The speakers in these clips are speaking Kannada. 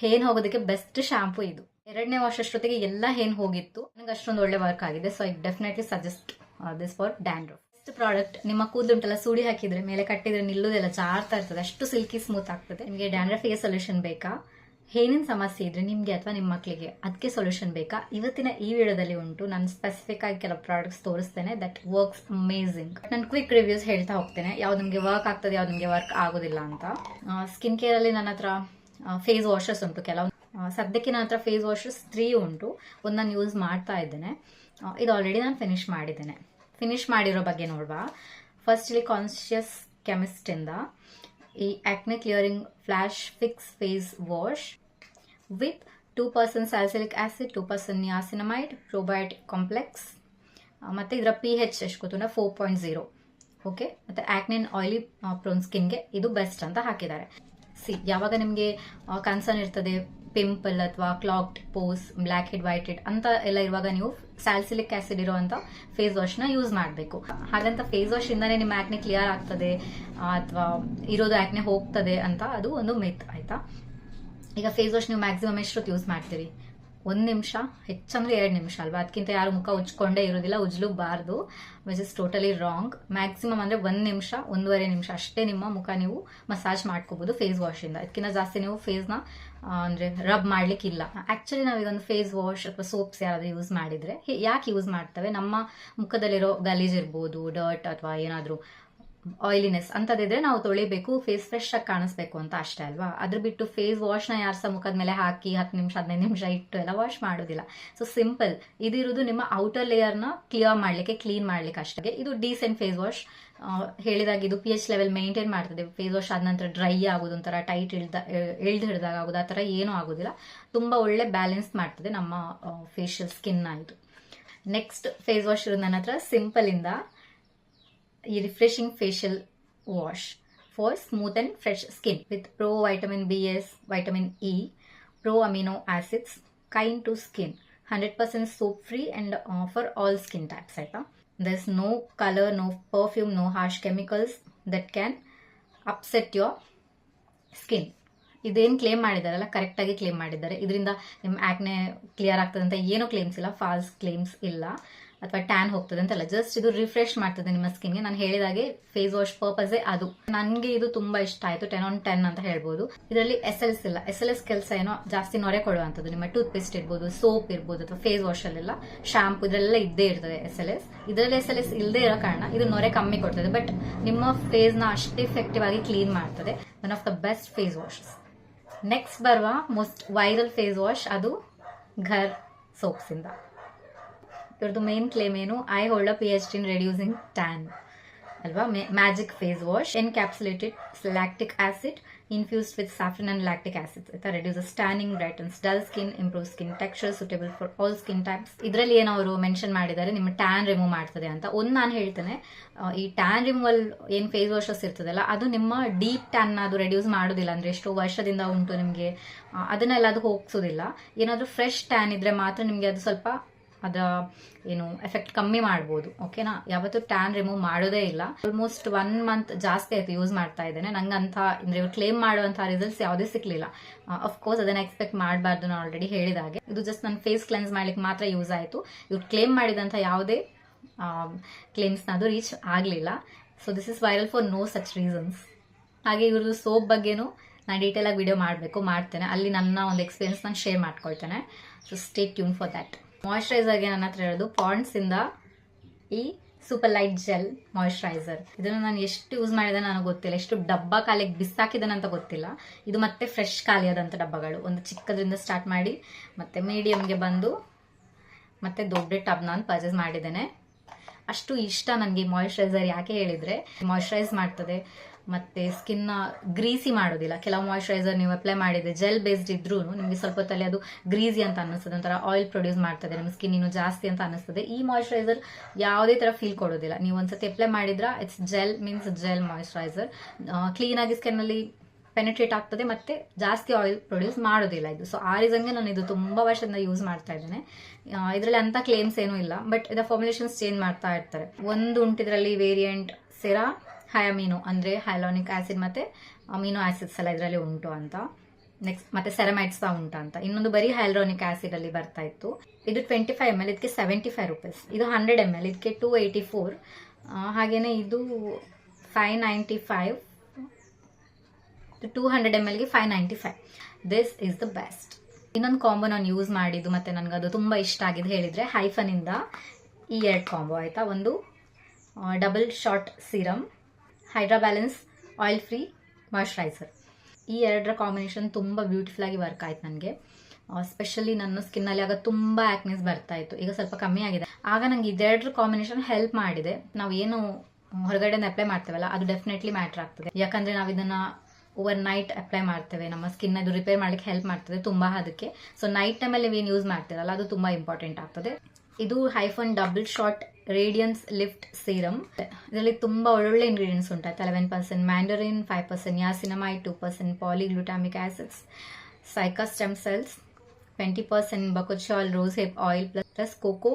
ಹೇನ್ ಹೋಗೋದಕ್ಕೆ ಬೆಸ್ಟ್ ಶಾಂಪೂ ಇದು. 2ನೇ ವಾಶ್ ಅಷ್ಟೊತ್ತಿಗೆ ಎಲ್ಲ ಹೇನ್ ಹೋಗಿತ್ತು. ನನಗೆ ಅಷ್ಟೊಂದು ಒಳ್ಳೆ ವರ್ಕ್ ಆಗಿದೆ. So I definitely suggest this for dandruff. Next product, ನಿಮ್ಮ ಕೂದಲುಂಟಲ್ಲ ಸೂಡಿ ಹಾಕಿದ್ರೆ ಮೇಲೆ ಕಟ್ಟಿದ್ರೆ ನಿಲ್ಲುದೆಲ್ಲ ಜಾರ್ತಾ ಇರ್ತದೆ, ಅಷ್ಟು ಸಿಲ್ಕಿ ಸ್ಮೂತ್ ಆಗ್ತದೆ. ನಿಮಗೆ ಡ್ಯಾಂಡ್ರಫ್ಗೆ ಸೊಲ್ಯೂಷನ್ ಬೇಕಾ, ಏನೇನ್ ಸಮಸ್ಯೆ ಇದ್ರೆ ನಿಮ್ಗೆ ಅಥವಾ ನಿಮ್ಮ ಮಕ್ಕಳಿಗೆ ಅದಕ್ಕೆ ಸೊಲ್ಯೂಷನ್ ಬೇಕಾ, ಇವತ್ತಿನ ಈ ವಿಡಿಯೋದಲ್ಲಿ ಉಂಟು. ನಾನು ಸ್ಪೆಸಿಫಿಕ್ ಆಗಿ ಕೆಲವು ಪ್ರಾಡಕ್ಟ್ಸ್ ತೋರಿಸ್ತೇನೆ ದಟ್ ವರ್ಕ್ಸ್ ಅಮೇಸಿಂಗ್. ನಾನು ಕ್ವಿಕ್ ರಿವ್ಯೂಸ್ ಹೇಳ್ತಾ ಹೋಗ್ತೇನೆ, ಯಾವ್ದು ನಿಮಗೆ ವರ್ಕ್ ಆಗ್ತದೆ, ಯಾವ್ದು ನಿಮಗೆ ವರ್ಕ್ ಆಗೋದಿಲ್ಲ ಅಂತ. ಸ್ಕಿನ್ ಕೇರ್ ಅಲ್ಲಿ ನನ್ನ ಹತ್ರ ಫೇಸ್ ವಾಷಸ್ ಉಂಟು ಕೆಲವು. ಸದ್ಯಕ್ಕೆ ನನ್ನ ಹತ್ರ ಫೇಸ್ ವಾಷಸ್ 3 ಉಂಟು. ಒಂದು ನಾನು ಯೂಸ್ ಮಾಡ್ತಾ ಇದ್ದೇನೆ, ಇದು ಆಲ್ರೆಡಿ ನಾನು ಫಿನಿಶ್ ಮಾಡಿದ್ದೇನೆ. ಫಿನಿಶ್ ಮಾಡಿರೋ ಬಗ್ಗೆ ನೋಡುವ. ಫಸ್ಟ್ ಇಲ್ಲಿ ಕಾನ್ಶಿಯಸ್ ಕೆಮಿಸ್ಟ್ ಇಂದ ಈ acne clearing flash fix face wash with 2% salicylic acid, 2% niacinamide, probiotic complex, ಮತ್ತೆ ಇದರ pH ಎಷ್ಟು ಗೊತ್ತುಂಟ 4.0. ಓಕೆ, ಮತ್ತೆ ಆಕ್ನೆ ಆಯಿಲಿ ಪ್ರೋನ್ ಸ್ಕಿನ್ಗೆ ಇದು ಬೆಸ್ಟ್ ಅಂತ ಹಾಕಿದ್ದಾರೆ. ಯಾವಾಗ ನಿಮಗೆ ಕನ್ಸರ್ನ್ ಇರ್ತದೆ ಪಿಂಪಲ್ ಅಥವಾ clogged pores, black head, white head ಅಂತ ಎಲ್ಲ ಇರುವಾಗ ನೀವು ಸ್ಯಾಲಿಸಿಲಿಕ್ ಆಸಿಡ್ ಇರುವಂತ ಫೇಸ್ ವಾಶ್ ನ ಯೂಸ್ ಮಾಡಬೇಕು. ಹಾಗಂತ ಫೇಸ್ ವಾಶ್ ಇಂದಾನೆ ನಿಮ್ಮ ಆಕ್ನೆ ಕ್ಲಿಯರ್ ಆಗ್ತದೆ ಅಥವಾ ಇರೋದು ಆಕ್ನೆ ಹೋಗ್ತದೆ ಅಂತ ಅದು ಒಂದು ಮಿತ್, ಆಯ್ತಾ. ಈಗ ಫೇಸ್ ವಾಶ್ ನೀವು ಮ್ಯಾಕ್ಸಿಮಮ್ ಎಷ್ಟೊತ್ತು ಯೂಸ್ ಮಾಡ್ತೀರಿ? 1 ನಿಮಿಷ, ಹೆಚ್ಚಂದ್ರೆ 2 ನಿಮಿಷ ಅಲ್ವಾ. ಅದಕ್ಕಿಂತ ಯಾರು ಮುಖ ಉಜ್ಕೊಂಡೇ ಇರೋದಿಲ್ಲ, ಉಜ್ಲೂಬಾರ್ದು, which is totally wrong. Maximum ಅಂದ್ರೆ 1 ನಿಮಿಷ, 1.5 ನಿಮಿಷ ಅಷ್ಟೇ ನಿಮ್ಮ ಮುಖ ನೀವು ಮಸಾಜ್ ಮಾಡ್ಕೋಬಹುದು ಫೇಸ್ ವಾಶ್ ಇಂದ. ಅದಕ್ಕಿಂತ ಜಾಸ್ತಿ ನೀವು ಫೇಸ್ ನ ಅಂದ್ರೆ ರಬ್ ಮಾಡ್ಲಿಕ್ಕಿಲ್ಲ. ಆಕ್ಚುಲಿ ನಾವೀಗ ಒಂದು ಫೇಸ್ ವಾಶ್ ಅಥವಾ ಸೋಪ್ಸ್ ಯಾರಾದ್ರೂ ಯೂಸ್ ಮಾಡಿದ್ರೆ ಯಾಕೆ ಯೂಸ್ ಮಾಡ್ತೇವೆ? ನಮ್ಮ ಮುಖದಲ್ಲಿರೋ ಗಲೀಜ್ ಇರ್ಬೋದು, ಡರ್ಟ್ ಅಥವಾ ಏನಾದ್ರೂ ಆಯಿಲಿನೆಸ್ ಅಂತದಿದ್ರೆ ನಾವು ತೊಳಿಬೇಕು, ಫೇಸ್ ಫ್ರೆಶ್ ಆಗಿ ಕಾಣಿಸ್ಬೇಕು ಅಂತ ಅಷ್ಟೇ ಅಲ್ವಾ. ಅದ್ರ ಬಿಟ್ಟು ಫೇಸ್ ವಾಶ್ ನ ಯಾರು ಸಹ ಮುಖದ ಮೇಲೆ ಹಾಕಿ 10 ನಿಮಿಷ 15 ನಿಮಿಷ ಇಟ್ಟು ಎಲ್ಲ ವಾಶ್ ಮಾಡೋದಿಲ್ಲ. ಸೊ ಸಿಂಪಲ್, ಇದಿರುವುದು ನಿಮ್ಮ ಔಟರ್ ಲೇಯರ್ ನ ಕ್ಲಿಯರ್ ಮಾಡ್ಲಿಕ್ಕೆ, ಕ್ಲೀನ್ ಮಾಡ್ಲಿಕ್ಕೆ ಅಷ್ಟೇ. ಇದು ಡೀಸೆಂಟ್ ಫೇಸ್ ವಾಶ್. ಹೇಳಿದಾಗ ಇದು pH ಲೆವೆಲ್ ಮೇಂಟೈನ್ ಮಾಡ್ತದೆ. ಫೇಸ್ ವಾಶ್ ಆದ ನಂತರ ಡ್ರೈ ಆಗೋದು, ಒಂಥರ ಟೈಟ್ ಎಳ್ದು ಹಿಡಿದಾಗ ಆಗೋದು, ಆ ತರ ಏನೂ ಆಗೋದಿಲ್ಲ. ತುಂಬಾ ಒಳ್ಳೆ ಬ್ಯಾಲೆನ್ಸ್ ಮಾಡ್ತದೆ ನಮ್ಮ ಫೇಶಿಯಲ್ ಸ್ಕಿನ್ ನ ಇದು. ನೆಕ್ಸ್ಟ್ ಫೇಸ್ ವಾಶ್ ಇರೋದು ನನ್ನ ಹತ್ರ ಸಿಂಪಲ್ ಇಂದ ಈ refreshing facial wash for smooth and fresh skin with pro vitamin BS, vitamin E, pro amino acids, kind to skin, 100% soap free and for all skin types, ಆಯ್ತಾ. There's no color, no perfume, no harsh chemicals that can upset your skin. ಇದೇನು ಕ್ಲೇಮ್ ಮಾಡಿದಾರಲ್ಲ ಕರೆಕ್ಟ್ ಆಗಿ ಕ್ಲೇಮ್ ಮಾಡಿದ್ದಾರೆ. ಇದರಿಂದ ನಿಮ್ಮ ಆಕ್ನೆ ಕ್ಲಿಯರ್ ಆಗ್ತದೆ ಅಂತ ಏನೂ ಕ್ಲೇಮ್ಸ್ ಇಲ್ಲ, ಫಾಲ್ಸ್ ಕ್ಲೇಮ್ಸ್ ಇಲ್ಲ, ಅಥವಾ ಟ್ಯಾನ್ ಹೋಗ್ತದೆ ಅಂತಲ್ಲ. ಜಸ್ಟ್ ಇದು ರಿಫ್ರೆಶ್ ಮಾಡ್ತದೆ ನಿಮ್ಮ ಸ್ಕಿನ್ಗೆ. ನಾನು ಹೇಳಿದಾಗೆ ಫೇಸ್ ವಾಶ್ ಪರ್ಪಸೇ ಅದು. ನನಗೆ ಇದು ತುಂಬಾ ಇಷ್ಟ ಆಯ್ತು, 10 on 10 ಅಂತ ಹೇಳ್ಬೋದು. ಇದರಲ್ಲಿ SLS ಇಲ್ಲ. SLS ಕೆಲಸ ಏನೋ ಜಾಸ್ತಿ ನೊರೆ ಕೊಡುವಂಥದ್ದು. ನಿಮ್ಮ ಟೂತ್ ಪೇಸ್ಟ್ ಇರ್ಬೋದು, ಸೋಪ್ ಇರ್ಬೋದು, ಅಥವಾ ಫೇಸ್ ವಾಶ್ ಅಲ್ಲೆಲ್ಲ, ಶಾಂಪೂ ಇದರೆಲ್ಲ ಇದ್ದೇ ಇರ್ತದೆ SLS. ಇದರಲ್ಲಿ SLS ಇಲ್ಲದೆ ಇರೋ ಕಾರಣ ಇದು ನೊರೆ ಕಮ್ಮಿ ಕೊಡ್ತದೆ, ಬಟ್ ನಿಮ್ಮ ಫೇಸ್ ನ ಅಷ್ಟೇ ಎಫೆಕ್ಟಿವ್ ಆಗಿ ಕ್ಲೀನ್ ಮಾಡ್ತದೆ. One of the best face washes. Next ಬರುವ ಮೋಸ್ಟ್ ವೈರಲ್ ಫೇಸ್ ವಾಶ್, ಅದು ಘರ್ ಸೋಪ್ಸ್ ಇಂದ. ಇವ್ರದ್ದು ಮೇನ್ ಕ್ಲೇಮ್ ಏನು? I hold a PhD in reducing tan ಅಲ್ವಾ. Magic face wash, encapsulated lactic acid infused with saffron and lactic acids. It reduces tanning, brightens dull skin, improves skin texture, suitable for all skin types. ಇದರಲ್ಲಿ ಏನು ಅವರು ಮೆನ್ಷನ್ ಮಾಡಿದ್ದಾರೆ, ನಿಮ್ಮ ಟ್ಯಾನ್ ರಿಮೂವ್ ಮಾಡ್ತದೆ ಅಂತ. ಒಂದು ನಾನು ಹೇಳ್ತೇನೆ, ಈ ಟ್ಯಾನ್ ರಿಮೂವಲ್ ಏನ್ ಫೇಸ್ ವಾಶಸ್ ಇರ್ತದಲ್ಲ, ಅದು ನಿಮ್ಮ ಡೀಪ್ ಟ್ಯಾನ್ ಅದು ರೆಡ್ಯೂಸ್ ಮಾಡೋದಿಲ್ಲ. ಅಂದ್ರೆ ಎಷ್ಟೋ ವರ್ಷದಿಂದ ಉಂಟು ನಿಮಗೆ, ಅದನ್ನೆಲ್ಲ ಅದು ಹೋಗ್ಸೋದಿಲ್ಲ. ಏನಾದ್ರೂ ಫ್ರೆಶ್ ಟ್ಯಾನ್ ಇದ್ರೆ ಮಾತ್ರ ನಿಮ್ಗೆ ಅದು ಸ್ವಲ್ಪ ಅದರ ಏನು ಎಫೆಕ್ಟ್ ಕಮ್ಮಿ ಮಾಡ್ಬೋದು. ಓಕೆನಾ. ಯಾವತ್ತೂ ಟ್ಯಾನ್ ರಿಮೂವ್ ಮಾಡೋದೇ ಇಲ್ಲ. ಆಲ್ಮೋಸ್ಟ್ 1 month ಜಾಸ್ತಿ ಆಯ್ತು ಯೂಸ್ ಮಾಡ್ತಾ ಇದ್ದೇನೆ. ನಂಗಂತ ಅಂದ್ರೆ ಇವ್ರು ಕ್ಲೇಮ್ ಮಾಡುವಂತಹ ರಿಸಲ್ಟ್ಸ್ ಯಾವುದೇ ಸಿಕ್ಲಿಲ್ಲ. ಅಫ್ಕೋರ್ಸ್ ಅದನ್ನ ಎಕ್ಸ್ಪೆಕ್ಟ್ ಮಾಡಬಾರ್ದು, ನಾನು ಆಲ್ರೆಡಿ ಹೇಳಿದಾಗೆ. ಇದು ಜಸ್ಟ್ ನನ್ನ ಫೇಸ್ ಕ್ಲೆನ್ಸ್ ಮಾಡ್ಲಿಕ್ಕೆ ಮಾತ್ರ ಯೂಸ್ ಆಯ್ತು. ಇವ್ರು ಕ್ಲೇಮ್ ಮಾಡಿದಂತ ಯಾವುದೇ ಕ್ಲೇಮ್ಸ್ ಅದು ರೀಚ್ ಆಗ್ಲಿಲ್ಲ. So this is viral for no such reasons. ಹಾಗೆ ಇವ್ರದ್ದು ಸೋಪ್ ಬಗ್ಗೆನೂ ನಾನು ಡೀಟೇಲ್ ಆಗಿ ವಿಡಿಯೋ ಮಾಡ್ತೇನೆ. ಅಲ್ಲಿ ನನ್ನ ಒಂದು ಎಕ್ಸ್ಪೀರಿಯನ್ಸ್ ನಾನು ಶೇರ್ ಮಾಡ್ಕೊಳ್ತೇನೆ. So stay tune for that. ಮಾಯಿಶ್ಚರೈಸರ್ಗೆ ನನ್ನ ಹತ್ರ ಇರೋದು ಪಾಂಡ್ಸ್ ಇಂದ ಈ ಸೂಪರ್ ಲೈಟ್ ಜೆಲ್ ಮಾಯಿಶ್ಚರೈಸರ್. ಇದನ್ನು ನಾನು ಎಷ್ಟು ಯೂಸ್ ಮಾಡಿದೆ ನನಗೆ ಗೊತ್ತಿಲ್ಲ, ಎಷ್ಟು ಡಬ್ಬ ಖಾಲಿಗೆ ಬಿಸಾಕಿದ್ದೇನಂತ ಗೊತ್ತಿಲ್ಲ. ಇದು ಮತ್ತೆ ಫ್ರೆಶ್ ಖಾಲಿಯಾದಂಥ ಡಬ್ಬಗಳು. ಒಂದು ಚಿಕ್ಕದ್ರಿಂದ ಸ್ಟಾರ್ಟ್ ಮಾಡಿ ಮತ್ತೆ ಮೀಡಿಯಂಗೆ ಬಂದು ಮತ್ತೆ ದೊಡ್ಡ ಟಬ್ ನಾನು ಪರ್ಚೇಸ್ ಮಾಡಿದ್ದೇನೆ. ಅಷ್ಟು ಇಷ್ಟ ನನಗೆ ಮಾಯಿಶ್ಚರೈಸರ್. ಯಾಕೆ ಹೇಳಿದ್ರೆ ಮಾಯಿಶ್ಚರೈಸ್ ಮಾಡ್ತದೆ, ಮತ್ತೆ ಸ್ಕಿನ್ ಗ್ರೀಸಿ ಮಾಡೋದಿಲ್ಲ. ಕೆಲವು ಮಾಯಿಶ್ಚರೈಸರ್ ನೀವು ಅಪ್ಲೈ ಮಾಡಿದ್ರೆ ಜೆಲ್ ಬೇಸ್ಡ್ ಇದ್ರೂ ನಿಮಗೆ ಸ್ವಲ್ಪ ಹೊತ್ತಲ್ಲಿ ಅದು ಗ್ರೀಸಿ ಅಂತ ಅನಿಸ್ತದೆ, ಒಂಥರ ಆಯಿಲ್ ಪ್ರೊಡ್ಯೂಸ್ ಮಾಡ್ತದೆ, ನಿಮ್ಮ ಸ್ಕಿನ್ ಇನ್ನೂ ಜಾಸ್ತಿ ಅಂತ ಅನಿಸ್ತದೆ. ಈ ಮಾಯಿಶ್ಚರೈಸರ್ ಯಾವುದೇ ತರ ಫೀಲ್ ಕೊಡೋದಿಲ್ಲ. ನೀವು ಒಂದ್ಸತಿ ಅಪ್ಲೈ ಮಾಡಿದ್ರ it's gel means gel moisturiser. Clean ಆಗಿ ಸ್ಕಿನ್ ಅಲ್ಲಿ ಪೆನೆಟ್ರೇಟ್ ಆಗ್ತದೆ, ಮತ್ತೆ ಜಾಸ್ತಿ ಆಯಿಲ್ ಪ್ರೊಡ್ಯೂಸ್ ಮಾಡೋದಿಲ್ಲ ಇದು. ಸೊ ಆ ರೀಸನ್ಗೆ ನಾನು ಇದು ತುಂಬಾ ವರ್ಷದಿಂದ ಯೂಸ್ ಮಾಡ್ತಾ ಇದ್ದೇನೆ. ಇದರಲ್ಲಿ ಅಂತ ಕ್ಲೇಮ್ಸ್ ಏನೂ ಇಲ್ಲ, ಬಟ್ ಇದರ ಫಾರ್ಮುಲೇಷನ್ಸ್ ಚೇಂಜ್ ಮಾಡ್ತಾ ಇರ್ತಾರೆ. ಒಂದು ಉಂಟು ಇದರಲ್ಲಿ ವೇರಿಯಂಟ್ ಸೆರಾ ಹೈ ಅಮಿನೋ, ಅಂದ್ರೆ ಹೈಲಾನಿಕ್ ಆಸಿಡ್ ಮತ್ತೆ ಅಮಿನೋ ಆಸಿಡ್ಸ್ ಎಲ್ಲ ಇದರಲ್ಲಿ ಉಂಟು ಅಂತ. ನೆಕ್ಸ್ಟ್ ಮತ್ತೆ ಸೆರಮೈಟ್ಸ್ ಸಹ ಉಂಟಾ ಅಂತ. ಇನ್ನೊಂದು ಬರೀ ಹೈಲ್ರಾನಿಕ್ ಆಸಿಡ್ ಅಲ್ಲಿ ಬರ್ತಾ ಇತ್ತು. ಇದು 25 ml, ಇದಕ್ಕೆ 75 rupees. ಇದು 100 ml, ಇದಕ್ಕೆ 284. ಹಾಗೇನೆ ಇದು 595. 200 ml ಗೆ 595. This is the best. ಇನ್ನೊಂದು ಕಾಂಬೋ ನಾನು ಯೂಸ್ ಮಾಡಿದ್ದು ಮತ್ತೆ ನನಗೆ ಅದು ತುಂಬಾ ಇಷ್ಟ ಆಗಿದೆ ಹೇಳಿದ್ರೆ ಹೈಫನ್ ಇಂದ ಈ 2 ಕಾಂಬೋ ಆಯ್ತಾ. ಒಂದು double shot serum, hydra balance oil free moisturiser. ಈ 2ರ ಕಾಂಬಿನೇಷನ್ ತುಂಬ ಬ್ಯೂಟಿಫುಲ್ ಆಗಿ ವರ್ಕ್ ಆಯ್ತು ನನಗೆ. ಸ್ಪೆಷಲಿ ನನ್ನ ಸ್ಕಿನ್ನಲ್ಲಿ ಆಗ ತುಂಬ ಆಕ್ನೆಸ್ ಬರ್ತಾ ಇತ್ತು, ಈಗ ಸ್ವಲ್ಪ ಕಮ್ಮಿ ಆಗಿದೆ. ಆಗ ನಂಗೆ ಇದೆರಡರ ಕಾಂಬಿನೇಷನ್ ಹೆಲ್ಪ್ ಮಾಡಿದೆ. ನಾವು ಏನು ಹೊರಗಡೆಯಿಂದ ಅಪ್ಲೈ ಮಾಡ್ತೇವಲ್ಲ ಅದು ಡೆಫಿನೆಟ್ಲಿ ಮ್ಯಾಟರ್ ಆಗ್ತದೆ. ಯಾಕಂದ್ರೆ ನಾವು ಇದನ್ನ ಓವರ್ ನೈಟ್ ಅಪ್ಲೈ ಮಾಡ್ತೇವೆ, ನಮ್ಮ ಸ್ಕಿನ್ ಅದು ರಿಪೇರ್ ಮಾಡ್ಲಿಕ್ಕೆ ಹೆಲ್ಪ್ ಮಾಡ್ತದೆ ತುಂಬಾ ಅದಕ್ಕೆ. ಸೊ ನೈಟ್ ಟೈಮಲ್ಲಿ ನೀವು ಏನು ಯೂಸ್ ಮಾಡ್ತೀರಲ್ಲ ಅದು ತುಂಬಾ ಇಂಪಾರ್ಟೆಂಟ್ ಆಗ್ತದೆ. ಇದು Hyphen double shot radiance lift serum. ಇದರಲ್ಲಿ ತುಂಬಾ ಒಳ್ಳೊಳ್ಳೆ ಇಂಗ್ರೀಡಿಯೆಂಟ್ಸ್ ಉಂಟಾಯ್ತು. 11% mandarin, 5% niacinamide, 2% polyglutamic acids, cica stem cells, 20% bakuchiol rose hip oil plus coco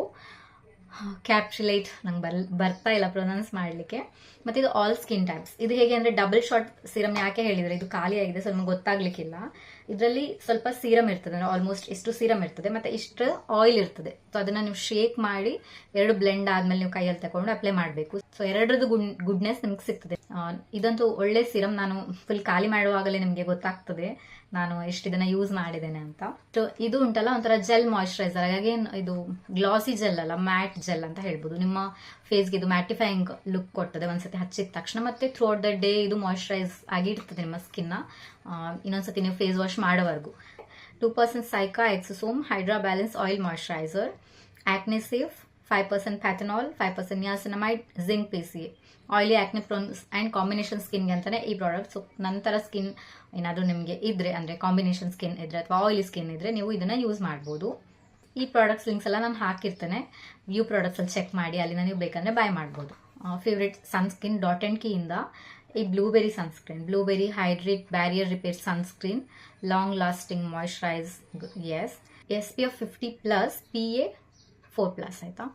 capsulate. ನಂಗೆ ಬರ್ತಾ ಇಲ್ಲ ಪ್ರೊನೌನ್ಸ್ ಮಾಡಲಿಕ್ಕೆ. ಮತ್ತೆ ಇದು ಆಲ್ ಸ್ಕಿನ್ ಟೈಪ್ಸ್. ಇದು ಹೇಗೆ ಅಂದ್ರೆ ಡಬಲ್ ಶಾಟ್ ಸೀರಮ್ ಯಾಕೆ ಹೇಳಿದ್ರೆ ಇದು ಖಾಲಿ ಆಗಿದೆ, ಸ್ವಲ್ಪ ಗೊತ್ತಾಗ್ಲಿಕ್ಕಿಲ್ಲ. ಇದರಲ್ಲಿ ಸ್ವಲ್ಪ ಸೀರಮ್ ಇರ್ತದೆ, ಅಂದ್ರೆ ಆಲ್ಮೋಸ್ಟ್ ಇಷ್ಟು ಸೀರಮ್ ಇರ್ತದೆ ಮತ್ತೆ ಇಷ್ಟು ಆಯಿಲ್ ಇರ್ತದೆ. ಸೊ ಅದನ್ನ ನೀವು ಶೇಕ್ ಮಾಡಿ 2 ಬ್ಲೆಂಡ್ ಆದ್ಮೇಲೆ ನೀವು ಕೈಯಲ್ಲಿ ತಗೊಂಡು ಅಪ್ಲೈ ಮಾಡಬೇಕು. ಸೊ ಎರಡರದ್ದು ಗುಡ್ನೆಸ್ ನಿಮ್ಗೆ ಸಿಗ್ತದೆ. ಇದಂತೂ ಒಳ್ಳೆ ಸೀರಮ್. ನಾನು ಫುಲ್ ಖಾಲಿ ಮಾಡುವಾಗಲೇ ನಿಮ್ಗೆ ಗೊತ್ತಾಗ್ತದೆ ನಾನು ಎಷ್ಟು ಇದನ್ನ ಯೂಸ್ ಮಾಡಿದ್ದೇನೆ ಅಂತ. ಸೊ ಇದು ಉಂಟಲ್ಲ ಒಂಥರ ಜೆಲ್ ಮಾಯಿಶ್ಚರೈಸರ್. ಹಾಗಾಗಿ ಇದು ಗ್ಲಾಸಿ ಜೆಲ್ ಅಲ್ಲ, ಮ್ಯಾಟ್ ಜೆಲ್ ಅಂತ ಹೇಳ್ಬೋದು. ನಿಮ್ಮ ಫೇಸ್ಗೆ ಇದು ಮ್ಯಾಟಿಫೈಯಿಂಗ್ ಲುಕ್ ಕೊಡ್ತದೆ ಒಂದ್ಸತಿ ಹಚ್ಚಿದ ತಕ್ಷಣ. ಮತ್ತೆ ಥ್ರೂ ಔಟ್ ದ ಡೇ ಇದು ಮಾಯಿಶ್ಚರೈಸ್ ಆಗಿ ಇರ್ತದೆ ನಿಮ್ಮ ಸ್ಕಿನ್. ಇನ್ನೊಂದ್ಸತಿ ನೀವು ಫೇಸ್ ವಾಶ್ ಮಾಡೋವರೆಗೂ. 2% cica exosome hydra balance oil moisturiser, acne safe, 5% panthenol, 5% niacinamide, zinc PCA. Oily acne prones and combination ಸ್ಕಿನ್ಗೆ ಅಂತಾನೆ ಈ ಪ್ರಾಡಕ್ಟ್. ಸೊ ನಂತರ ಸ್ಕಿನ್ ಏನಾದರೂ ನಿಮಗೆ ಇದ್ರೆ ಅಂದ್ರೆ ಕಾಂಬಿನೇಷನ್ ಸ್ಕಿನ್ ಇದ್ರೆ ಅಥವಾ ಆಯಿಲಿ ಸ್ಕಿನ್ ಇದ್ರೆ ನೀವು ಇದನ್ನ ಯೂಸ್ ಮಾಡ್ಬೋದು. ಈ ಪ್ರಾಡಕ್ಟ್ಸ್ ಲಿಂಕ್ಸ್ ಎಲ್ಲ ನಾನು ಹಾಕಿರ್ತೇನೆ, ವ್ಯೂ ಪ್ರಾಡಕ್ಟ್ಸ್ ಅಲ್ಲಿ ಚೆಕ್ ಮಾಡಿ ಅಲ್ಲಿನ ನೀವು ಬೇಕಂದ್ರೆ ಬೈ ಮಾಡ್ಬೋದು. ಫೇವ್ರೇಟ್ ಸನ್ಸ್ಕ್ರೀನ್ .NK ಇಂದ ಈ blueberry sunscreen, blueberry hydrate barrier repair sunscreen, long lasting moisturise, S SPF 50+ PA 4+ ಆಯ್ತಾ.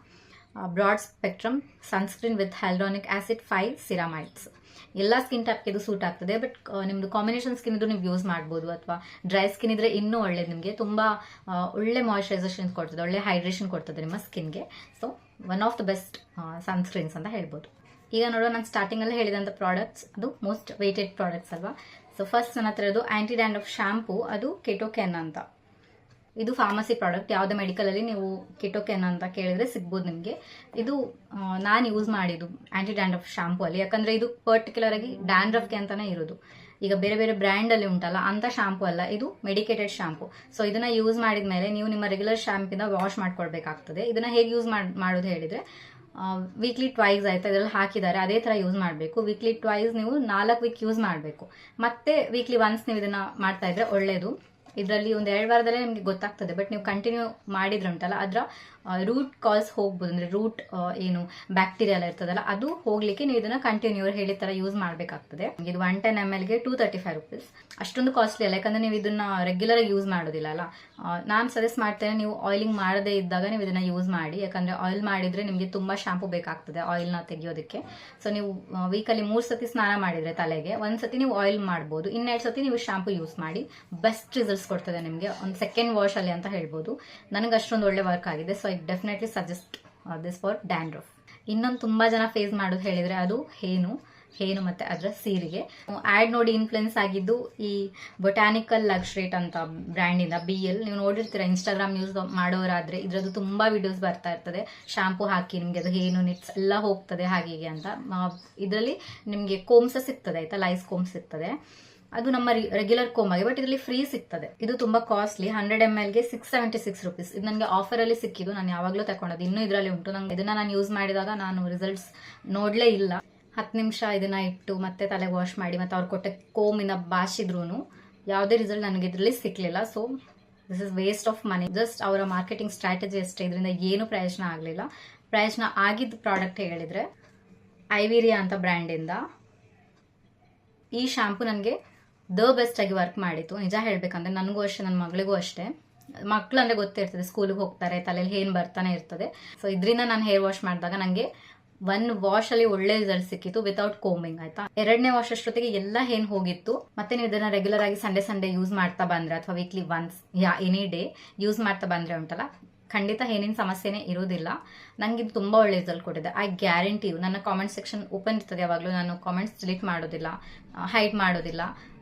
Broad spectrum sunscreen with hyaluronic acid 5 ceramides. ಎಲ್ಲ ಸ್ಕಿನ್ ಟೈಪ್ಗೆ ಇದು ಸೂಟ್ ಆಗ್ತದೆ. ಬಟ್ ನಿಮ್ದು ಕಾಂಬಿನೇಷನ್ ಸ್ಕಿನ್ ಇದ್ದು ನೀವು ಯೂಸ್ ಮಾಡ್ಬೋದು, ಅಥವಾ ಡ್ರೈ ಸ್ಕಿನ್ ಇದ್ರೆ ಇನ್ನೂ ಒಳ್ಳೇದು. ನಿಮಗೆ ತುಂಬಾ ಒಳ್ಳೆ ಮಾಯಿಶ್ಚರೈಸೇಷನ್ ಕೊಡ್ತದೆ, ಒಳ್ಳೆ ಹೈಡ್ರೇಷನ್ ಕೊಡ್ತದೆ ನಿಮ್ಮ ಸ್ಕಿನ್ಗೆ. So one of the best sunscreens ಅಂತ ಹೇಳ್ಬೋದು. ಈಗ ನೋಡೋ ನಾನು ಸ್ಟಾರ್ಟಿಂಗ್ ಅಲ್ಲಿ ಹೇಳಿದಂತ ಪ್ರಾಡಕ್ಟ್ಸ್ ಅದು ಮೋಸ್ಟ್ ವೇಟೆಡ್ ಪ್ರಾಡಕ್ಟ್ಸ್ ಅಲ್ವಾ. ಸೊ ಫಸ್ಟ್ ನನ್ನ ಹತ್ರ ಇದು ಆಂಟಿ ಡ್ಯಾಂಡ್ರಫ್ ಶಾಂಪೂ, ಅದು ಕೆಟೋಕೆನ್ ಅಂತ. ಇದು ಫಾರ್ಮಸಿ ಪ್ರಾಡಕ್ಟ್. ಯಾವುದೇ ಮೆಡಿಕಲ್ ಅಲ್ಲಿ ನೀವು ಕೆಟೋಕೆನ್ ಅಂತ ಕೇಳಿದ್ರೆ ಸಿಗ್ಬೋದು ನಿಮಗೆ. ಇದು ನಾನು ಯೂಸ್ ಮಾಡಿದ್ದು ಆಂಟಿ ಡ್ಯಾಂಡ್ರಫ್ ಶಾಂಪೂ ಅಲ್ಲಿ, ಯಾಕಂದ್ರೆ ಇದು ಪರ್ಟಿಕ್ಯುಲರ್ ಆಗಿ ಡ್ಯಾಂಡ್ರಫ್ಗೆ ಅಂತಾನೆ ಇರೋದು. ಈಗ ಬೇರೆ ಬೇರೆ ಬ್ರ್ಯಾಂಡ್ ಅಲ್ಲಿ ಉಂಟಲ್ಲ ಅಂತ ಶಾಂಪೂ ಅಲ್ಲ, ಇದು ಮೆಡಿಕೇಟೆಡ್ ಶಾಂಪೂ. ಸೊ ಇದನ್ನ ಯೂಸ್ ಮಾಡಿದ ಮೇಲೆ ನೀವು ನಿಮ್ಮ ರೆಗ್ಯುಲರ್ ಶಾಂಪಿಂದ ವಾಶ್ ಮಾಡ್ಕೊಳ್ಬೇಕಾಗ್ತದೆ. ಇದನ್ನ ಹೇಗೆ ಯೂಸ್ ಮಾಡೋದು ಹೇಳಿದ್ರೆ ವೀಕ್ಲಿ ಟ್ವೈಸ್ ಆಯ್ತಾ ಇದರಲ್ಲಿ ಹಾಕಿದ್ದಾರೆ, ಅದೇ ತರ ಯೂಸ್ ಮಾಡಬೇಕು. ವೀಕ್ಲಿ ಟ್ವೈಸ್ ನೀವು 4 ವೀಕ್ ಯೂಸ್ ಮಾಡಬೇಕು. ಮತ್ತೆ ವೀಕ್ಲಿ ಒನ್ಸ್ ನೀವು ಇದನ್ನ ಮಾಡ್ತಾ ಇದ್ರೆ ಒಳ್ಳೇದು. ಇದರಲ್ಲಿ ಒಂದು 2 ವಾರದಲ್ಲೇ ನಿಮಗೆ ಗೊತ್ತಾಗ್ತದೆ. ಬಟ್ ನೀವು ಕಂಟಿನ್ಯೂ ಮಾಡಿದ್ರೆ ಉಂಟಲ್ಲ ಅದರ ರೂಟ್ ಕಾಸ್ ಹೋಗ್ಬೋದು. ಅಂದ್ರೆ ರೂಟ್ ಏನು ಬ್ಯಾಕ್ಟೀರಿಯಾ ಎಲ್ಲ ಇರ್ತದಲ್ಲ ಅದು ಹೋಗ್ಲಿಕ್ಕೆ ನೀವು ಇದನ್ನ ಕಂಟಿನ್ಯೂ ಹೇಳಿದ ತರ ಯೂಸ್ ಮಾಡಬೇಕಾಗ್ತದೆ. ಇದು 110 ml ಗೆ 235 rupees. ಅಷ್ಟೊಂದು ಕಾಸ್ಟ್ಲಿ ಅಲ್ಲ, ಯಾಕಂದ್ರೆ ನೀವು ಇದನ್ನ ರೆಗ್ಯುಲರ್ ಆಗಿ ಯೂಸ್ ಮಾಡೋದಿಲ್ಲ ಅಲ್ಲ. ನಾನು ಸಜೆಸ್ಟ್ ಮಾಡ್ತೇನೆ ನೀವು ಆಯಿಲಿಂಗ್ ಮಾಡದೇ ಇದ್ದಾಗ ನೀವು ಇದನ್ನ ಯೂಸ್ ಮಾಡಿ. ಯಾಕಂದ್ರೆ ಆಯಿಲ್ ಮಾಡಿದ್ರೆ ನಿಮಗೆ ತುಂಬಾ ಶಾಂಪೂ ಬೇಕಾಗ್ತದೆ ಆಯಿಲ್ ನ ತೆಗಿಯೋದಕ್ಕೆ. ಸೊ ನೀವು ವೀಕಲ್ಲಿ 3 ಸತಿ ಸ್ನಾನ ಮಾಡಿದ್ರೆ ತಲೆಗೆ, 1 ಸತಿ ನೀವು ಆಯಿಲ್ ಮಾಡಬಹುದು, 2 ಸತಿ ನೀವು ಶಾಂಪೂ ಯೂಸ್ ಮಾಡಿ. ಬೆಸ್ಟ್ ರಿಸಲ್ಟ್ಸ್ ಕೊಡ್ತದೆ ನಿಮಗೆ, ಒಂದು ಸೆಕೆಂಡ್ ವಾಶ್ ಅಲ್ಲಿ ಅಂತ ಹೇಳ್ಬೋದು. ನನಗೆ ಅಷ್ಟೊಂದು ಒಳ್ಳೆ ವರ್ಕ್ ಆಗಿದೆ. So I definitely suggest this for dandruff. ಇನ್ನೊಂದು ತುಂಬಾ ಜನ ಫೇಸ್ ಮಾಡೋದು ಹೇಳಿದ್ರೆ ಅದು ಹೇನು ಮತ್ತೆ ಅದರ ಸೀರೆಗೆ. ಆಡ್ ನೋಡಿ ಇನ್ಫ್ಲುಯೆನ್ಸ್ ಆಗಿದ್ದು ಈ ಬೊಟಾನಿಕಲ್ ಲಕ್ಸ್ರೇಟ್ ಅಂತ ಬ್ರ್ಯಾಂಡ್ ಇಂದ BL. ನೀವು ನೋಡಿರ್ತೀರಾ ಇನ್ಸ್ಟಾಗ್ರಾಮ್ ಯೂಸ್ ಮಾಡೋರಾದ್ರೆ ಇದ್ರದ್ದು ತುಂಬಾ ವಿಡಿಯೋಸ್ ಬರ್ತಾ ಇರ್ತದೆ. ಶಾಂಪೂ ಹಾಕಿ ನಿಮ್ಗೆ ಅದು ಹೇನು ನಿಟ್ಸ್ ಎಲ್ಲ ಹೋಗ್ತದೆ ಹಾಗೆ ಅಂತ. ಇದರಲ್ಲಿ ನಿಮ್ಗೆ ಕೋಮ್ಸ ಸಿಗ್ತದೆ ಆಯ್ತಾ, ಲೈಸ್ ಕೋಮ್ಸ್ ಸಿಗ್ತದೆ. ಅದು ನಮ್ಮ ರೆಗ್ಯುಲರ್ ಕೋಮ್ ಆಗಿ, ಬಟ್ ಇದರಲ್ಲಿ ಫ್ರೀ ಸಿಗ್ತದೆ. ಇದು ತುಂಬಾ ಕಾಸ್ಟ್ಲಿ, 100 ml ಗೆ 676 rupees. ಇದು ನನಗೆ ಆಫರ್ ಅಲ್ಲಿ ಸಿಕ್ಕಿದ್ದು, ನಾನು ಯಾವಾಗಲೂ ತಗೊಂಡದ್ದು. ಇನ್ನೂ ಇದರಲ್ಲಿ ಉಂಟು. ನಂಗೆ ಇದನ್ನ ನಾನು ಯೂಸ್ ಮಾಡಿದಾಗ ನಾನು ರಿಸಲ್ಟ್ಸ್ ನೋಡ್ಲೇ ಇಲ್ಲ. 10 ನಿಮಿಷ ಇದನ್ನ ಇಟ್ಟು ಮತ್ತೆ ತಲೆಗೆ ವಾಶ್ ಮಾಡಿ ಮತ್ತೆ ಅವ್ರು ಕೊಟ್ಟ ಕೋಮ್ ಇಂದ ಬಾಚಿದ್ರು ಯಾವುದೇ ರಿಸಲ್ಟ್ ನನಗೆ ಇದರಲ್ಲಿ ಸಿಕ್ಲಿಲ್ಲ. So this is waste of money. Just ಅವರ ಮಾರ್ಕೆಟಿಂಗ್ ಸ್ಟ್ರಾಟಜಿ ಅಷ್ಟೇ, ಇದರಿಂದ ಏನು ಪ್ರಯೋಜನ ಆಗಲಿಲ್ಲ. ಪ್ರಯೋಜನ ಆಗಿದ್ದ ಪ್ರಾಡಕ್ಟ್ ಹೇಳಿದ್ರೆ ಐವಿರಿಯಾ ಅಂತ ಬ್ರ್ಯಾಂಡ್ ಇಂದ ಈ ಶಾಂಪೂ ನನಗೆ ಬೆಸ್ಟ್ ಆಗಿ ವರ್ಕ್ ಮಾಡಿತ್ತು. ನಿಜ ಹೇಳ್ಬೇಕಂದ್ರೆ ನನಗೂ ಅಷ್ಟೇ, ನನ್ನ ಮಗಳಿಗೂ ಅಷ್ಟೇ. ಮಕ್ಳು ಅಂದ್ರೆ ಗೊತ್ತಿರ್ತದೆ, ಸ್ಕೂಲ್ಗೆ ಹೋಗ್ತಾರೆ, ತಲೆಯಲ್ಲಿ ಏನ್ ಬರ್ತಾನೆ ಇರ್ತದೆ. ಸೊ ಇದರಿಂದ ನಾನು ಹೇರ್ ವಾಶ್ ಮಾಡಿದಾಗ ನಂಗೆ ಒನ್ ವಾಶ್ ಅಲ್ಲಿ ಒಳ್ಳೆ ರಿಸಲ್ಟ್ ಸಿಕ್ಕಿತ್ತು ವಿತೌಟ್ ಕೋಮಿಂಗ್. ಆಯ್ತಾ, ಎರಡನೇ ವಾಶ್ ಅಷ್ಟೊತ್ತಿಗೆ ಎಲ್ಲ ಏನ್ ಹೋಗಿತ್ತು. ಮತ್ತೆ ನೀವು ಇದನ್ನ ರೆಗ್ಯುಲರ್ ಆಗಿ ಸಂಡೇ ಯೂಸ್ ಮಾಡ್ತಾ ಬಂದ್ರೆ ಅಥವಾ weekly once any day use ಮಾಡ್ತಾ ಬಂದ್ರೆ ಉಂಟಲ್ಲ, ಖಂಡಿತ ಏನೇನು ಸಮಸ್ಯೆನೇ ಇರೋದಿಲ್ಲ. ನಂಗೆ ಇದು ತುಂಬಾ ಒಳ್ಳೆ ರಿಸಲ್ಟ್ ಕೊಟ್ಟಿದೆ. I guarantee you. ನನ್ನ ಕಾಮೆಂಟ್ ಸೆಕ್ಷನ್ ಓಪನ್ ಇರ್ತದೆ ಯಾವಾಗಲೂ. ನಾನು ಕಾಮೆಂಟ್ಸ್ ಡಿಲೀಟ್ ಮಾಡೋದಿಲ್ಲ, ಹೈಡ್ ಮಾಡೋದಿಲ್ಲ,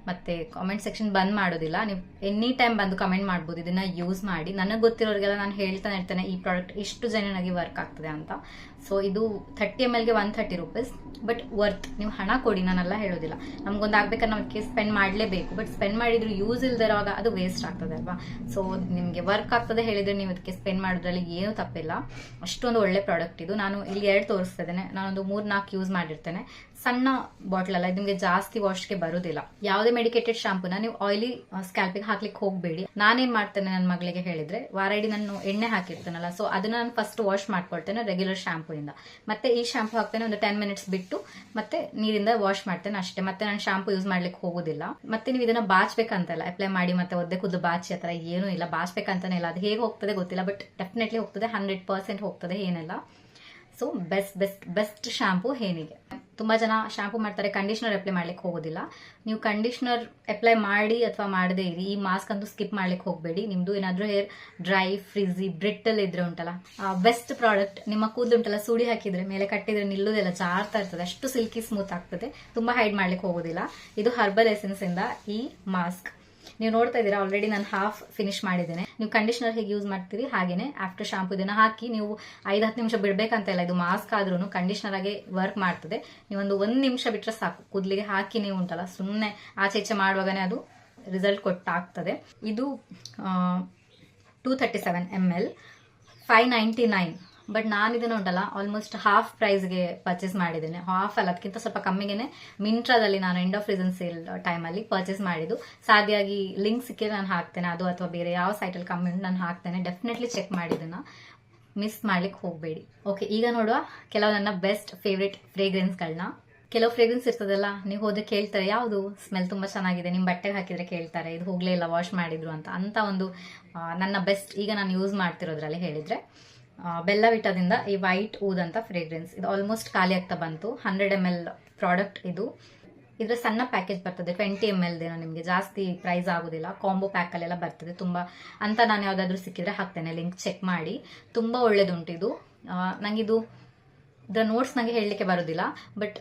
ಮತ್ತೆ ಕಾಮೆಂಟ್ ಸೆಕ್ಷನ್ ಬಂದ್ ಮಾಡೋದಿಲ್ಲ. ನೀವು ಎನಿ ಟೈಮ್ ಬಂದು ಕಮೆಂಟ್ ಮಾಡ್ಬೋದು. ಇದನ್ನ ಯೂಸ್ ಮಾಡಿ. ನನಗೆ ಗೊತ್ತಿರೋರಿಗೆಲ್ಲ ನಾನು ಹೇಳ್ತಾನೆ ಇರ್ತೇನೆ ಈ ಪ್ರಾಡಕ್ಟ್ ಇಷ್ಟು ಜೆನ್ಯೂನ್ ಆಗಿ ವರ್ಕ್ ಆಗ್ತದೆ ಅಂತ. ಸೊ ಇದು 30 ml ಗೆ 130 ರೂಪೀಸ್, ಬಟ್ ವರ್ತ್. ನೀವು ಹಣ ಕೊಡಿ, ನಾನೆಲ್ಲ ಹೇಳೋದಿಲ್ಲ. ನಮ್ಗೊಂದು ಆಗ್ಬೇಕಾದ್ರೆ ನಾವು ಅದಕ್ಕೆ ಸ್ಪೆಂಡ್ ಮಾಡಲೇಬೇಕು. ಬಟ್ ಸ್ಪೆಂಡ್ ಮಾಡಿದ್ರು ಯೂಸ್ ಇಲ್ದಿರುವಾಗ ಅದು ವೇಸ್ಟ್ ಆಗ್ತದೆ ಅಲ್ವಾ. ಸೊ ನಿಮಗೆ ವರ್ಕ್ ಆಗ್ತದೆ ಹೇಳಿದ್ರೆ ನೀವು ಅದಕ್ಕೆ ಸ್ಪೆಂಡ್ ಮಾಡೋದ್ರಲ್ಲಿ ಏನೂ ತಪ್ಪಿಲ್ಲ. ಅಷ್ಟೊಂದು ಒಳ್ಳೆ ಪ್ರಾಡಕ್ಟ್ ಇದು. ನಾನು ಇಲ್ಲಿ 2 ತೋರಿಸ್ತಾ ಇದ್ದೇನೆ. ನಾನೊಂದು 3-4 ಯೂಸ್ ಮಾಡಿರ್ತೇನೆ. ಸಣ್ಣ ಬಾಟ್ಲ್ ಅಲ್ಲ, ನಿಮಗೆ ಜಾಸ್ತಿ ವಾಶ್ಗೆ ಬರುದಿಲ್ಲ. ಯಾವುದೇ ಮೆಡಿಕೇಟೆಡ್ ಶಾಂಪೂನ ನೀವು ಆಯಿಲಿ ಸ್ಕ್ಯಾಲ್ಪಿಗೆ ಹಾಕ್ಲಿಕ್ಕೆ ಹೋಗಬೇಡಿ. ನಾನೇನ್ ಮಾಡ್ತೇನೆ ನನ್ನ ಮಗಳಿಗೆ ಹೇಳಿದ್ರೆ, ವಾರಡಿ ನಾನು ಎಣ್ಣೆ ಹಾಕಿರ್ತೇನಲ್ಲ, ಸೊ ಅದನ್ನ ನಾನು ಫಸ್ಟ್ ವಾಶ್ ಮಾಡ್ಕೊಳ್ತೇನೆ ರೆಗ್ಯುಲರ್ ಶಾಂಪೂ ಇಂದ. ಮತ್ತೆ ಈ ಶಾಂಪೂ ಹಾಕ್ತೇನೆ, ಒಂದು 10 ಮಿನಿಟ್ಸ್ ಬಿಟ್ಟು ಮತ್ತೆ ನೀರಿಂದ ವಾಶ್ ಮಾಡ್ತೇನೆ ಅಷ್ಟೇ. ಮತ್ತೆ ನಾನು ಶಾಂಪೂ ಯೂಸ್ ಮಾಡ್ಲಿಕ್ಕೆ ಹೋಗುದಿಲ್ಲ. ಮತ್ತೆ ನೀವು ಇದನ್ನ ಬಾಚ್ಬೇಕಂತಲ್ಲ, ಅಪ್ಲೈ ಮಾಡಿ ಮತ್ತೆ ಒದ್ದೆ ಕೂದಲು ಬಾಚಿ ಆತರ ಏನೂ ಇಲ್ಲ. ಬಾಚ್ಬೇಕಂತಾನೆ ಇಲ್ಲ. ಅದು ಹೇಗೆ ಹೋಗ್ತದೆ ಗೊತ್ತಿಲ್ಲ, ಬಟ್ ಡೆಫಿನೆಟ್ಲಿ ಹೋಗ್ತದೆ. 100% ಹೋಗ್ತದೆ, ಏನಿಲ್ಲ. ಸೊ ಬೆಸ್ಟ್ ಶಾಂಪೂ ಹೇನಿಗೆ. ತುಂಬಾ ಜನ ಶಾಂಪೂ ಮಾಡ್ತಾರೆ, ಕಂಡೀಷನರ್ ಅಪ್ಲೈ ಮಾಡ್ಲಿಕ್ಕೆ ಹೋಗೋದಿಲ್ಲ. ನೀವು ಕಂಡೀಷನರ್ ಅಪ್ಲೈ ಮಾಡಿ ಅಥವಾ ಮಾಡದೇ ಇರಿ, ಈ ಮಾಸ್ಕ್ ಅಂತೂ ಸ್ಕಿಪ್ ಮಾಡ್ಲಿಕ್ಕೆ ಹೋಗಬೇಡಿ. ನಿಮ್ದು ಏನಾದ್ರೂ ಹೇರ್ ಡ್ರೈ, ಫ್ರಿಜಿ, ಬ್ರಿಟ್ಟಲ್ ಇದ್ರೆ ಉಂಟಲ್ಲ, ಬೆಸ್ಟ್ ಪ್ರಾಡಕ್ಟ್. ನಿಮ್ಮ ಕೂದಲು ಉಂಟಲ್ಲ, ಸೂಡಿ ಹಾಕಿದ್ರೆ ಮೇಲೆ ಕಟ್ಟಿದ್ರೆ ನಿಲ್ಲುದೆಲ್ಲ ಜಾರ್ತಾ ಇರ್ತದೆ, ಅಷ್ಟು ಸಿಲ್ಕಿ ಸ್ಮೂತ್ ಆಗ್ತದೆ. ತುಂಬಾ ಹೈಡ್ ಮಾಡ್ಲಿಕ್ಕೆ ಹೋಗೋದಿಲ್ಲ. ಇದು ಹರ್ಬಲ್ ಎಸೆನ್ಸ್ ಇಂದ ಈ ಮಾಸ್ಕ್ ನೀವು ನೋಡ್ತಾ ಇದ್ದೀರಾ. ಆಲ್ರೆಡಿ ನಾನು ಹಾಫ್ ಫಿನಿಶ್ ಮಾಡಿದ್ದೇನೆ. ನೀವು ಕಂಡೀಷನರ್ ಹೇಗೆ ಯೂಸ್ ಮಾಡ್ತೀರಿ ಹಾಗೇನೆ ಆಫ್ಟರ್ ಶಾಂಪೂ ಇದನ್ನ ಹಾಕಿ ನೀವು 5-10 ನಿಮಿಷ ಬಿಡ್ಬೇಕಂತ ಇಲ್ಲ. ಇದು ಮಾಸ್ಕ್ ಆದ್ರೂ ಕಂಡೀಷನರ್ ಆಗಿ ವರ್ಕ್ ಮಾಡ್ತದೆ. ನೀವೊಂದು 1 ನಿಮಿಷ ಬಿಟ್ರೆ ಸಾಕು. ಕೂದಲಿಗೆ ಹಾಕಿ ನೀವು ಉಂಟಲ್ಲ, ಸುಮ್ಮನೆ ಆಚೆ ಈಚೆ ಮಾಡುವಾಗನೇ ಅದು ರಿಸಲ್ಟ್ ಕೊಟ್ಟಾಗ್ತದೆ. ಇದು 237 ml 599. ಬಟ್ ನಾನು ಇದನ್ನ ಉಂಟಲ್ಲ ಆಲ್ಮೋಸ್ಟ್ ಹಾಫ್ ಪ್ರೈಸ್ಗೆ ಪರ್ಚೇಸ್ ಮಾಡಿದ್ದೇನೆ. ಹಾಫ್ ಅಲ್ಲ, ಅದಕ್ಕಿಂತ ಸ್ವಲ್ಪ ಕಮ್ಮಿಗೆನೆ ಮಿಂಟ್ರಾದಲ್ಲಿ ನಾನು ಎಂಡ್ ಆಫ್ ಸೀಸನ್ ಸೇಲ್ ಟೈಮಲ್ಲಿ ಪರ್ಚೇಸ್ ಮಾಡಿದ್ದು. ಸಾಧ್ಯಾಗಿ ಲಿಂಕ್ ಸಿಕ್ಕಿದ್ರೆ ನಾನು ಹಾಕ್ತೇನೆ, ಅದು ಅಥವಾ ಬೇರೆ ಯಾವ ಸೈಟಲ್ಲಿ ಕಮ್ಮಿ ಉಂಟು ನಾನು ಹಾಕ್ತೇನೆ. ಡೆಫಿನೆಟ್ಲಿ ಚೆಕ್ ಮಾಡಿದ್ದನ್ನ ಮಿಸ್ ಮಾಡ್ಲಿಕ್ಕೆ ಹೋಗಬೇಡಿ. ಓಕೆ, ಈಗ ನೋಡುವ ಕೆಲವು ನನ್ನ ಬೆಸ್ಟ್ ಫೇವ್ರೇಟ್ ಫ್ರೇಗ್ರೆನ್ಸ್ಗಳನ್ನ. ಕೆಲವು ಫ್ರೇಗ್ರೆನ್ಸ್ ಇರ್ತದಲ್ಲ, ನೀವು ಹೋದ್ರೆ ಕೇಳ್ತಾರೆ ಯಾವುದು ಸ್ಮೆಲ್ ತುಂಬಾ ಚೆನ್ನಾಗಿದೆ, ನಿಮ್ ಬಟ್ಟೆಗೆ ಹಾಕಿದ್ರೆ ಕೇಳ್ತಾರೆ ಇದು ಹೋಗ್ಲೇ ಇಲ್ಲ ವಾಶ್ ಮಾಡಿದ್ರು ಅಂತ ಒಂದು ನನ್ನ ಬೆಸ್ಟ್ ಈಗ ನಾನು ಯೂಸ್ ಮಾಡ್ತಿರೋದ್ರಲ್ಲಿ ಹೇಳಿದ್ರೆ ಬೆಲ್ಲ ವಿಟಾದಿಂದ ಈ ವೈಟ್ ಊದ್ ಅಂತ ಫ್ರೇಗ್ರೆನ್ಸ್. ಇದು ಆಲ್ಮೋಸ್ಟ್ ಖಾಲಿ ಆಗ್ತಾ ಬಂತು. 100 ml ಪ್ರಾಡಕ್ಟ್ ಇದು. ಇದ್ರ ಸಣ್ಣ ಪ್ಯಾಕೇಜ್ ಬರ್ತದೆ, 20 ml ದೇನೋ, ನಿಮಗೆ ಜಾಸ್ತಿ ಪ್ರೈಸ್ ಆಗುದಿಲ್ಲ. ಕಾಂಬೋ ಪ್ಯಾಕ್ ಅಲ್ಲೆಲ್ಲ ಬರ್ತದೆ ತುಂಬಾ ಅಂತ. ನಾನು ಯಾವ್ದಾದ್ರು ಸಿಕ್ಕಿದ್ರೆ ಹಾಕ್ತೇನೆ, ಲಿಂಕ್ ಚೆಕ್ ಮಾಡಿ. ತುಂಬಾ ಒಳ್ಳೇದುಂಟು ಇದು. ನಂಗಿದು ಇದರ ನೋಟ್ಸ್ ನಂಗೆ ಹೇಳಲಿಕ್ಕೆ ಬರೋದಿಲ್ಲ, ಬಟ್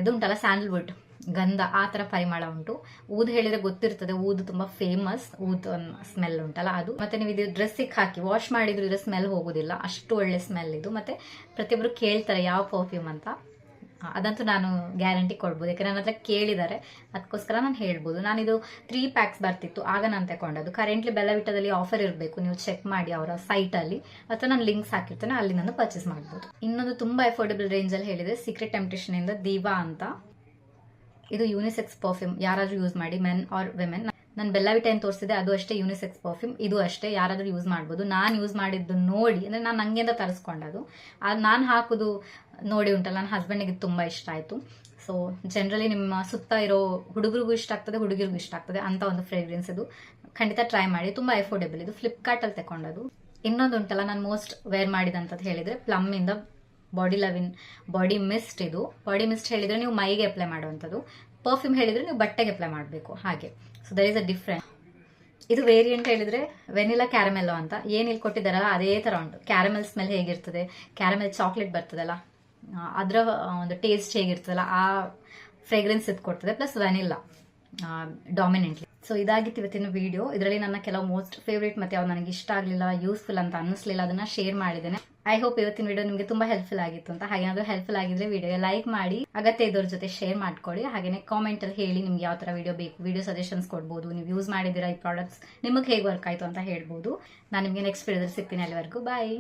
ಇದು ಉಂಟಲ್ಲ ಸ್ಯಾಂಡಲ್ವುಡ್ ಗಂಧ ಆ ತರ ಪರಿಮಳ ಉಂಟು. ಊದ್ ಹೇಳಿದ್ರೆ ಗೊತ್ತಿರ್ತದೆ, ಊದ್ ತುಂಬಾ ಫೇಮಸ್. ಊದ್ ಸ್ಮೆಲ್ ಉಂಟಲ್ಲ ಅದು. ಮತ್ತೆ ನೀವು ಇದು ಡ್ರೆಸ್ಸಿಗೆ ಹಾಕಿ ವಾಶ್ ಮಾಡಿದ್ರು ಇದರ ಸ್ಮೆಲ್ ಹೋಗುದಿಲ್ಲ, ಅಷ್ಟು ಒಳ್ಳೆ ಸ್ಮೆಲ್ ಇದು. ಮತ್ತೆ ಪ್ರತಿಯೊಬ್ರು ಕೇಳ್ತಾರೆ ಯಾವ ಪರ್ಫ್ಯೂಮ್ ಅಂತ, ಅದಂತೂ ನಾನು ಗ್ಯಾರಂಟಿ ಕೊಡ್ಬೋದು. ಯಾಕಂದ್ರೆ ನನ್ನ ಹತ್ರ ಕೇಳಿದ್ದಾರೆ, ಅದಕ್ಕೋಸ್ಕರ ನಾನು ಹೇಳ್ಬೋದು. ನಾನಿದು 3 ಪ್ಯಾಕ್ಸ್ ಬರ್ತಿತ್ತು, ಆಗ ನಾನು ತಗೊಂಡದ್ದು. ಕರೆಂಟ್ಲಿ ಬೆಲ್ಲವಿಟದಲ್ಲಿ ಆಫರ್ ಇರಬೇಕು, ನೀವು ಚೆಕ್ ಮಾಡಿ ಅವರ ಸೈಟ್ ಅಲ್ಲಿ, ಅಥವಾ ನಾನು ಲಿಂಕ್ಸ್ ಹಾಕಿರ್ತೇನೆ, ಅಲ್ಲಿ ನಾನು ಪರ್ಚೇಸ್ ಮಾಡ್ಬೋದು. ಇನ್ನೊಂದು ತುಂಬಾ ಅಫೋರ್ಡಬಲ್ ರೇಂಜ್ ಅಲ್ಲಿ ಹೇಳಿದ್ರೆ ಸೀಕ್ರೆಟ್ ಟೆಂಪ್ಟೇಷನ್ ಇಂದ ದಿವಾ ಅಂತ. ಇದು ಯೂನಿಸೆಕ್ಸ್ ಪರ್ಫ್ಯೂಮ್, ಯಾರಾದ್ರೂ ಯೂಸ್ ಮಾಡಿ, ಮೆನ್ ಆರ್ ವಿಮೆನ್. ನಾನು ಬೆಲ್ಲವಿಟ ಏನು ತೋರಿಸಿದೆ ಅದು ಅಷ್ಟೇ ಯೂನಿಸೆಕ್ಸ್ ಪರ್ಫ್ಯೂಮ್. ಇದು ಅಷ್ಟೇ, ಯಾರಾದ್ರೂ ಯೂಸ್ ಮಾಡ್ಬೋದು. ನಾನು ಯೂಸ್ ಮಾಡಿದ್ದು ನೋಡಿ, ಅಂದ್ರೆ ನಾನು ನಂಗೆಂದ ತರಿಸ್ಕೊಂಡದು, ನಾನು ಹಾಕುದು ನೋಡಿ ಉಂಟಲ್ಲ, ನನ್ನ ಹಸ್ಬೆಂಡಿಗೆ ತುಂಬಾ ಇಷ್ಟ ಆಯ್ತು. ಸೊ ಜನರಲಿ ನಿಮ್ಮ ಸುತ್ತ ಇರೋ ಹುಡುಗರಿಗೂ ಇಷ್ಟ ಆಗ್ತದೆ, ಹುಡುಗಿರಿಗೂ ಇಷ್ಟ ಆಗ್ತದೆ ಅಂತ ಒಂದು ಫ್ರೇಗ್ರೆನ್ಸ್ ಇದು. ಖಂಡಿತ ಟ್ರೈ ಮಾಡಿ, ತುಂಬಾ ಅಫೋರ್ಡೆಬಲ್. ಇದು ಫ್ಲಿಪ್ಕಾರ್ಟ್ ಅಲ್ಲಿ ತಗೊಂಡದು. ಇನ್ನೊಂದು ಉಂಟಲ್ಲ ನಾನು ಮೋಸ್ಟ್ ವೇರ್ ಮಾಡಿದಂತದ್ದು ಹೇಳಿದ್ರೆ ಪ್ಲಮ್ ಇಂದ ಬಾಡಿ ಮಿಸ್ಟ್. ಇದು ಬಾಡಿ ಮಿಸ್ಟ್ ಹೇಳಿದ್ರೆ ನೀವು ಮೈಗೆ ಅಪ್ಲೈ ಮಾಡುವಂಥದ್ದು, ಪರ್ಫ್ಯೂಮ್ ಹೇಳಿದ್ರೆ ನೀವು ಬಟ್ಟೆಗೆ ಅಪ್ಲೈ ಮಾಡಬೇಕು, ಹಾಗೆ. So there is a difference. ಇದು ವೇರಿಯಂಟ್ ಹೇಳಿದ್ರೆ ವೆನಿಲಾ ಕ್ಯಾರಮೆಲ್ ಅಂತ. ಏನ್ ಇಲ್ಲಿ ಕೊಟ್ಟಿದ್ದಾರಲ್ಲ ಅದೇ ತರ ಉಂಟು. ಕ್ಯಾರಮೆಲ್ ಸ್ಮೆಲ್ ಹೇಗಿರ್ತದೆ, ಕ್ಯಾರಮೆಲ್ ಚಾಕ್ಲೇಟ್ ಬರ್ತದಲ್ಲ ಅದರ ಒಂದು ಟೇಸ್ಟ್ ಹೇಗಿರ್ತದಲ್ಲ ಆ ಫ್ರೇಗ್ರೆನ್ಸ್ ಇದು ಕೊಡ್ತದೆ, ಪ್ಲಸ್ ವೆನಿಲಾ ಡಾಮಿನೆಂಟ್ಲಿ. ಸೊ ಇದಾಗಿತ್ತು ಇವತ್ತಿನ ವಿಡಿಯೋ. ಇದರಲ್ಲಿ ನನ್ನ ಕೆಲವು ಮೋಸ್ಟ್ ಫೇವ್ರೇಟ್ ಮತ್ತೆ ಯಾವ್ದು ನನಗೆ ಇಷ್ಟ ಆಗಲಿಲ್ಲ, ಯೂಸ್ಫುಲ್ ಅಂತ ಅನ್ನಿಸ್ಲಿಲ್ಲ, ಅದನ್ನ ಶೇರ್ ಮಾಡಿದ್ದೇನೆ. ಐ ಹೋಪ್ ಇವತ್ತಿನ ವಿಡಿಯೋ ನಿಮಗೆ ತುಂಬಾ ಹೆಲ್ಪ್ಫುಲ್ ಆಗಿತ್ತು ಅಂತ. ಹಾಗೇನಾದ್ರೂ ಹೆಲ್ಪ್ಫುಲ್ ಆಗಿದ್ರೆ ವಿಡಿಯೋ ಲೈಕ್ ಮಾಡಿ, ಅಗತ್ಯ ಇದ್ದವ್ರ ಜೊತೆ ಶೇರ್ ಮಾಡ್ಕೊಳ್ಳಿ. ಹಾಗೇನೆ ಕಾಮೆಂಟ್ ಅಲ್ಲಿ ಹೇಳಿ ನಿಮ್ಗೆ ಯಾವ ತರ ವಿಡಿಯೋ ಬೇಕು, ವಿಡಿಯೋ ಸಜೆಷನ್ಸ್ ಕೊಡ್ಬೋದು. ನೀವು ಯೂಸ್ ಮಾಡಿದಿರಾ ಈ ಪ್ರಾಡಕ್ಟ್ಸ್, ನಿಮಗೆ ಹೇಗೆ ವರ್ಕ್ ಆಯ್ತು ಅಂತ ಹೇಳ್ಬೋದು. ನಾನು ನಿಮಗೆ ನೆಕ್ಸ್ಟ್ ವಿಡಿಯೋದಲ್ಲಿ ಸಿಗ್ತೀನಿ. ಅಲ್ಲಿವರೆಗೂ ಬಾಯ್.